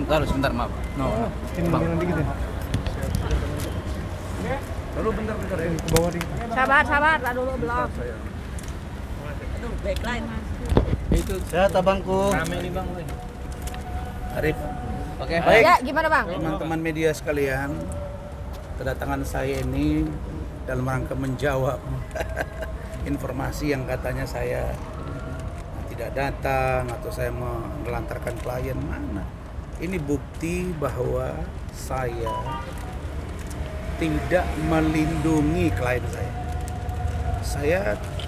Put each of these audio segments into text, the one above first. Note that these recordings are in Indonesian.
taruh sebentar, maaf. No. Ini mobilan dikit ya. Lalu bentar ya. Ke bawah dikit. Sabar, tak dulu belum. Itu sehat abangku. Rame nih bang. Arif. Oke. Baik. Ya, gimana bang? Teman-teman media sekalian, kedatangan saya ini dalam rangka menjawab informasi yang katanya saya tidak datang atau saya menelantarkan klien. Mana? Ini bukti bahwa saya tidak melindungi klien saya. Saya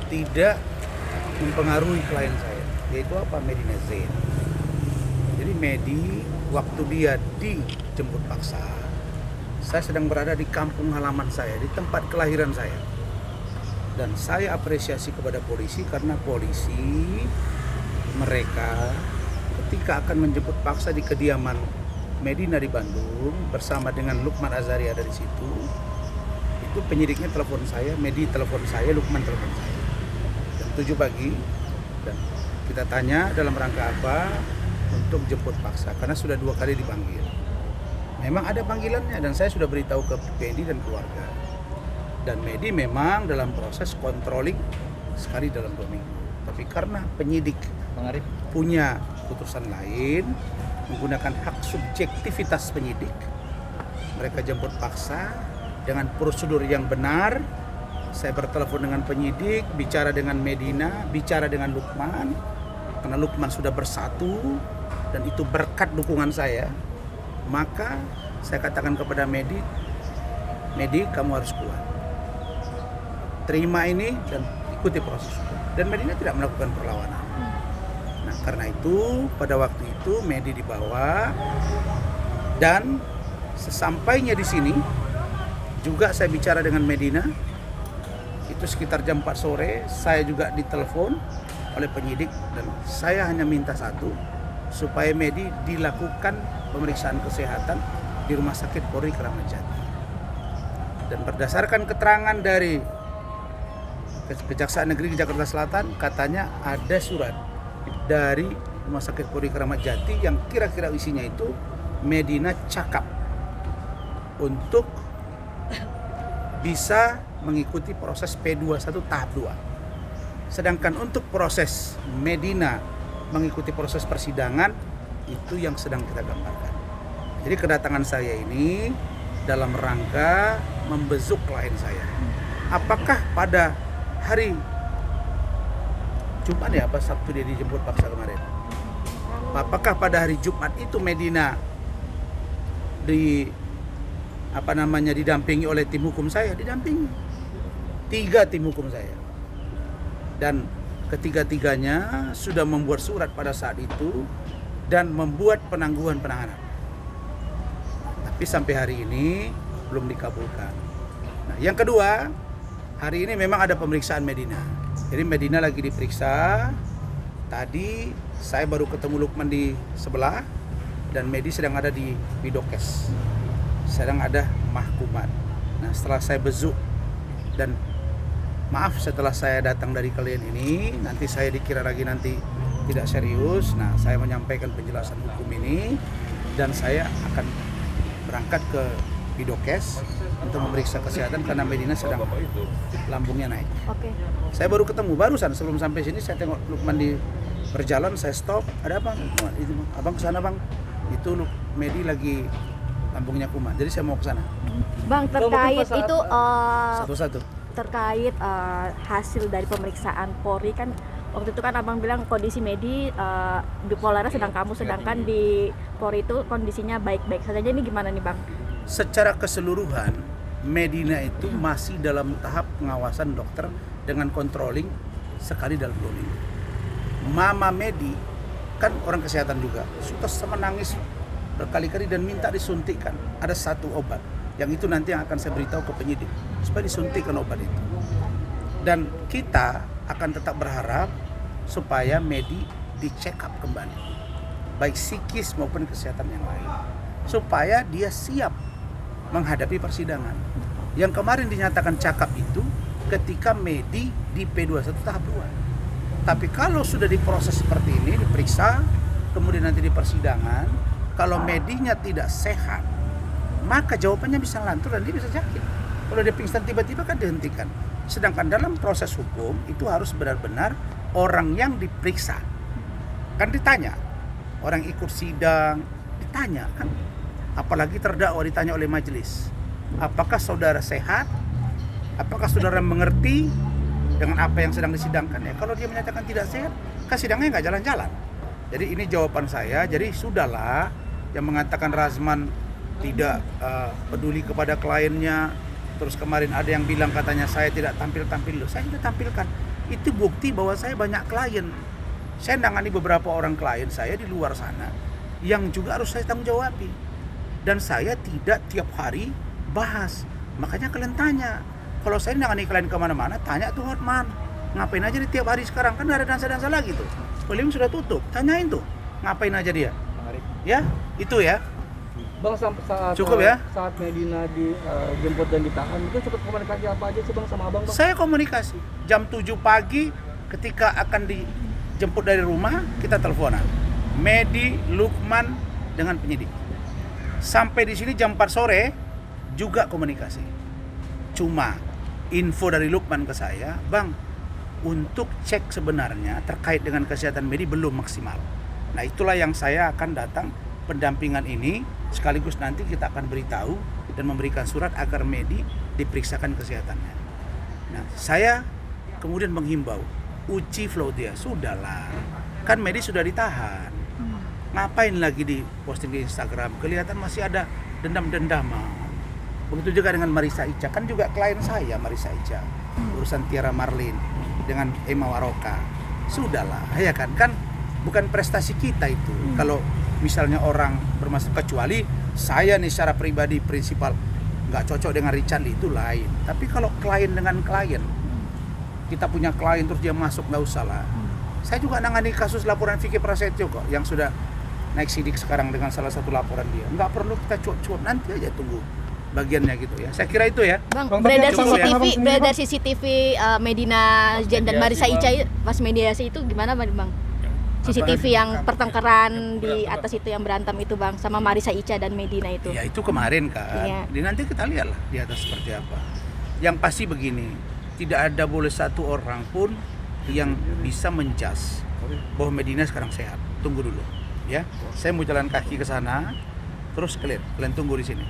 tidak mempengaruhi klien saya, yaitu apa? Medina Zain. Jadi Medi, waktu dia dijemput paksa, saya sedang berada di kampung halaman saya, di tempat kelahiran saya. Dan saya apresiasi kepada polisi karena polisi mereka ketika akan menjemput paksa di kediaman Medina di Bandung bersama dengan Lukman Azhari ada di situ. Itu penyidiknya telepon saya, Medi telepon saya, Lukman telepon saya. Jam 7 pagi dan kita tanya dalam rangka apa untuk jemput paksa karena sudah 2 kali dipanggil. Memang ada panggilannya dan saya sudah beritahu ke Medi dan keluarga. Dan Medi memang dalam proses controlling sekali dalam 2 minggu. Tapi karena penyidik punya putusan lain, menggunakan hak subjektivitas penyidik, mereka jemput paksa dengan prosedur yang benar. Saya bertelepon dengan penyidik, bicara dengan Medina, bicara dengan Lukman, karena Lukman sudah bersatu dan itu berkat dukungan saya. Maka saya katakan kepada Medi, kamu harus kuat, terima ini dan ikuti proses hukum. Dan Medina tidak melakukan perlawanan. Nah, karena itu pada waktu itu Medi dibawa dan sesampainya di sini juga saya bicara dengan Medina. Itu sekitar jam 4 sore saya juga ditelepon oleh penyidik dan saya hanya minta satu, supaya Medi dilakukan pemeriksaan kesehatan di Rumah Sakit Polri Kramat Jati. Dan berdasarkan keterangan dari Kejaksaan Negeri Jakarta Selatan, katanya ada surat dari Rumah Sakit Polri Kramat Jati yang kira-kira isinya itu Medina cakap untuk bisa mengikuti proses P21 tahap 2. Sedangkan untuk proses Medina mengikuti proses persidangan itu yang sedang kita gambarkan. Jadi kedatangan saya ini dalam rangka membezuk klien saya. Apakah pada hari Jumat ya, apa Sabtu dia dijemput paksa kemarin? Apakah pada hari Jumat itu Medina didampingi oleh tim hukum saya? Didampingi 3 tim hukum saya, dan ketiga-tiganya sudah membuat surat pada saat itu dan membuat penangguhan penahanan. Tapi sampai hari ini belum dikabulkan. Nah, yang kedua, hari ini memang ada pemeriksaan Medina. Jadi Medina lagi diperiksa. Tadi saya baru ketemu Lukman di sebelah dan Medi sedang ada di Bidokes. Sedang ada mahkumat. Nah, setelah saya bezuk dan maaf setelah saya datang dari klien ini, nanti saya dikira lagi nanti tidak serius. Nah, saya menyampaikan penjelasan hukum ini dan saya akan berangkat ke Bidokes untuk memeriksa kesehatan karena Medina sedang lambungnya naik. Oke. Saya baru ketemu barusan sebelum sampai sini, saya tengok Lukman di berjalan, saya stop. Ada apa? Itu abang kesana bang. Itu Medi lagi lambungnya kumat. Jadi saya mau kesana. Bang, terkait itu Satu-satu. terkait hasil dari pemeriksaan Polri kan waktu itu kan abang bilang kondisi Medi bipolarnya sedangkan di Polri itu kondisinya baik-baik saja. Ini gimana nih bang? Secara keseluruhan Medina itu masih dalam tahap pengawasan dokter dengan controlling sekali dalam 2 minggu. Mama Medi kan orang kesehatan juga, sudah menangis berkali-kali dan minta disuntikkan. Ada 1 obat yang itu nanti yang akan saya beritahu ke penyidik supaya disuntikkan obat itu. Dan kita akan tetap berharap supaya Medi di-check up kembali, baik psikis maupun kesehatan yang lain, supaya dia siap menghadapi persidangan. Yang kemarin dinyatakan cakap itu ketika Medi di P21 tahap 2. Tapi kalau sudah diproses seperti ini, diperiksa, kemudian nanti di persidangan, kalau medinya tidak sehat, maka jawabannya bisa lantur dan dia bisa sakit. Kalau dia pingsan tiba-tiba kan dihentikan. Sedangkan dalam proses hukum itu harus benar-benar orang yang diperiksa. Kan ditanya, orang ikut sidang ditanya kan. Apalagi terdakwa ditanya oleh majelis. Apakah saudara sehat? Apakah saudara mengerti dengan apa yang sedang disidangkan? Ya, kalau dia menyatakan tidak sehat, kan sidangnya nggak jalan-jalan. Jadi ini jawaban saya. Jadi sudahlah yang mengatakan Razman tidak peduli kepada kliennya. Terus kemarin ada yang bilang katanya saya tidak tampil-tampil. Loh, saya sudah tampilkan. Itu bukti bahwa saya banyak klien. Saya nangani beberapa orang klien saya di luar sana yang juga harus saya tanggung jawabi. Dan saya tidak tiap hari bahas. Makanya kalian tanya. Kalau saya nangani klien kemana-mana, tanya tuh Hotman. Ngapain aja di tiap hari sekarang? Kan gak ada dansa-dansa lagi tuh. Film sudah tutup. Tanyain tuh. Ngapain aja dia? Ya, itu ya. Bang, saat Cukup ya? Saat Medina dijemput dan ditahan, itu sempat komunikasi apa aja sih Bang sama Abang? Bang? Saya komunikasi. Jam 7 pagi ketika akan dijemput dari rumah, kita teleponan. Medi, Lukman dengan penyidik. Sampai di sini jam 4 sore juga komunikasi. Cuma info dari Lukman ke saya, Bang, untuk cek sebenarnya terkait dengan kesehatan Medi belum maksimal. Nah, itulah yang saya akan datang pendampingan ini, sekaligus nanti kita akan beritahu dan memberikan surat agar Medi diperiksakan kesehatannya. Nah, saya kemudian menghimbau, uji flow dia, sudahlah, kan Medi sudah ditahan, ngapain lagi di posting di Instagram, kelihatan masih ada dendam-dendaman. Begitu juga dengan Marisa Ica, kan juga klien saya Marisa Ica, urusan Tiara Marlin dengan Emma Waroka, sudahlah, ya kan bukan prestasi kita itu. Kalau misalnya orang bermasalah, kecuali saya nih secara pribadi prinsipal nggak cocok dengan Richard Lee, itu lain. Tapi kalau klien dengan klien, kita punya klien terus dia masuk, nggak usah lah. Saya juga nangani kasus laporan Vicky Prasetyo kok, yang sudah naik sidik sekarang dengan salah satu laporan dia. Nggak perlu kita cuap-cuap, nanti aja tunggu bagiannya gitu ya. Saya kira itu ya. Bang, Bang, beredar tapi CCTV, ya. beredar CCTV Medina Jen dan Marisa Ica pas mediasi itu gimana Bang? CCTV yang pertengkaran di atas itu yang berantem itu Bang, sama Marisa Ica dan Medina itu. Ya itu kemarin kan. Iya. Nanti kita lihat lah di atas seperti apa. Yang pasti begini, tidak ada boleh satu orang pun yang bisa menjas bahwa Medina sekarang sehat. Tunggu dulu, ya. Saya mau jalan kaki ke sana, terus kalian tunggu di sini.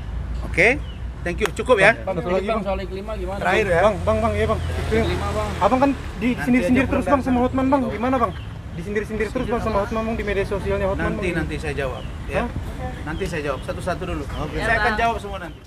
Oke? Thank you. Cukup ya. Bang, satu lagi Bang, soal iklima gimana? Terakhir ya. Bang, iya Bang. Iklima Bang. Abang kan Nanti disindir-sindir aja terus pulang Bang sama datang. Hotman Bang, gimana Bang? Disindir-sindir terus Bang sama Hotman Bang di media sosialnya Hotman Bang. Nanti saya jawab, ya. Hah? Nanti saya jawab satu-satu dulu. Oke. Saya akan jawab semua nanti.